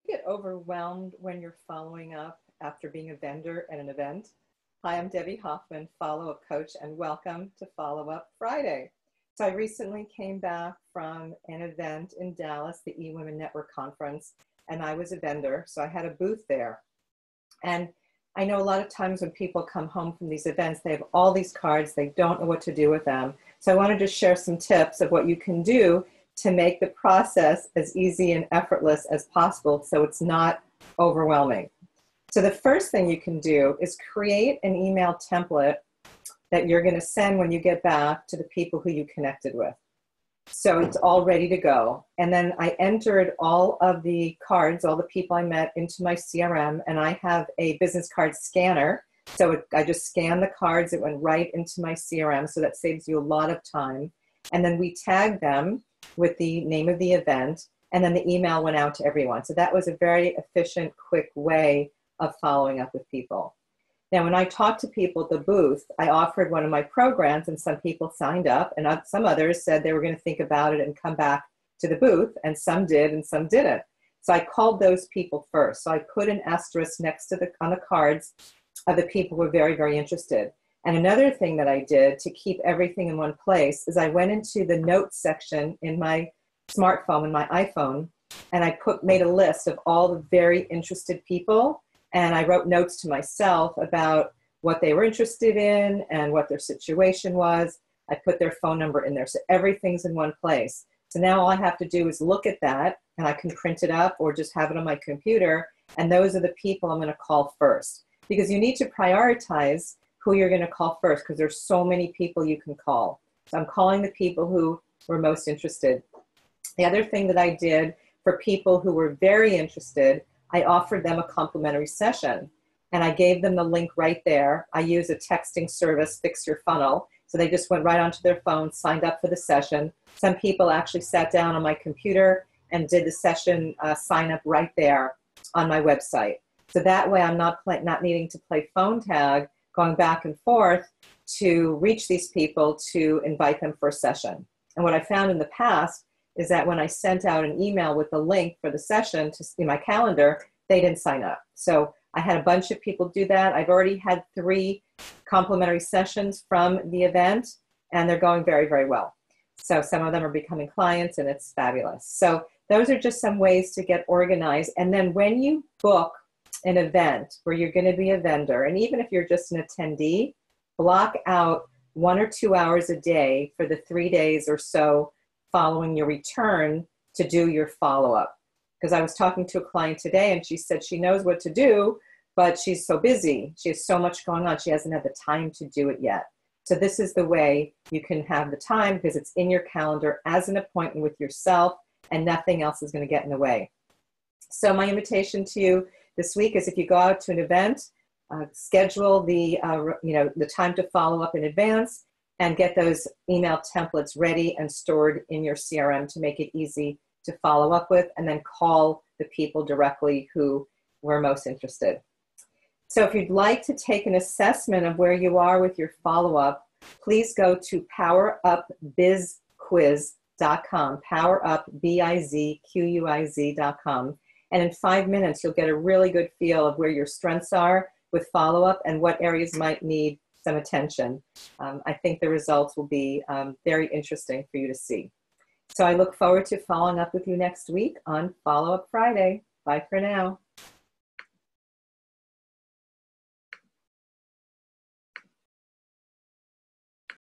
Get overwhelmed when you're following up after being a vendor at an event? Hi, I'm Debbie Hoffman, follow-up coach, and welcome to Follow Up Friday. So I recently came back from an event in Dallas, the eWomen Network Conference, and I was a vendor, so I had a booth there. And I know a lot of times when people come home from these events, they have all these cards, they don't know what to do with them. So I wanted to share some tips of what you can do to make the process as easy and effortless as possible so it's not overwhelming. So the first thing you can do is create an email template that you're going to send when you get back to the people who you connected with. So it's all ready to go. And then I entered all of the cards, all the people I met, into my CRM, and I have a business card scanner. So I just scanned the cards, it went right into my CRM, so that saves you a lot of time. And then we tagged them with the name of the event, and then the email went out to everyone. So that was a very efficient, quick way of following up with people. Now, when I talked to people at the booth, I offered one of my programs, and some people signed up, and some others said they were going to think about it and come back to the booth, and some did and some didn't. So I called those people first. So I put an asterisk next to on the cards of the people who were very, very interested. And another thing that I did to keep everything in one place is I went into the notes section in my smartphone, in my iPhone, and I made a list of all the very interested people. And I wrote notes to myself about what they were interested in and what their situation was. I put their phone number in there. So everything's in one place. So now all I have to do is look at that, and I can print it up or just have it on my computer. And those are the people I'm going to call first. Because you need to prioritize who you're going to call first, because there's so many people you can call. So I'm calling the people who were most interested. The other thing that I did for people who were very interested, I offered them a complimentary session, and I gave them the link right there. I use a texting service, Fix Your Funnel. So they just went right onto their phone, signed up for the session. Some people actually sat down on my computer and did the session sign up right there on my website. So that way I'm not needing to play phone tag, going back and forth to reach these people to invite them for a session. And what I found in the past is that when I sent out an email with the link for the session to see my calendar, they didn't sign up. So I had a bunch of people do that. I've already had 3 complimentary sessions from the event, and they're going very, very well. So some of them are becoming clients, and it's fabulous. So those are just some ways to get organized. And then when you book an event where you're going to be a vendor, and even if you're just an attendee, block out 1 or 2 hours a day for the 3 days or so following your return to do your follow-up. Because I was talking to a client today, and she said she knows what to do, but she's so busy. She has so much going on. She hasn't had the time to do it yet. So this is the way you can have the time, because it's in your calendar as an appointment with yourself, and nothing else is going to get in the way. So my invitation to you this week is, if you go out to an event, schedule the time to follow up in advance, and get those email templates ready and stored in your CRM to make it easy to follow up with, and then call the people directly who were most interested. So if you'd like to take an assessment of where you are with your follow-up, please go to powerupbizquiz.com, powerupbizquiz.com. And in 5 minutes, you'll get a really good feel of where your strengths are with follow-up and what areas might need some attention. I think the results will be very interesting for you to see. So I look forward to following up with you next week on Follow Up Friday. Bye for now.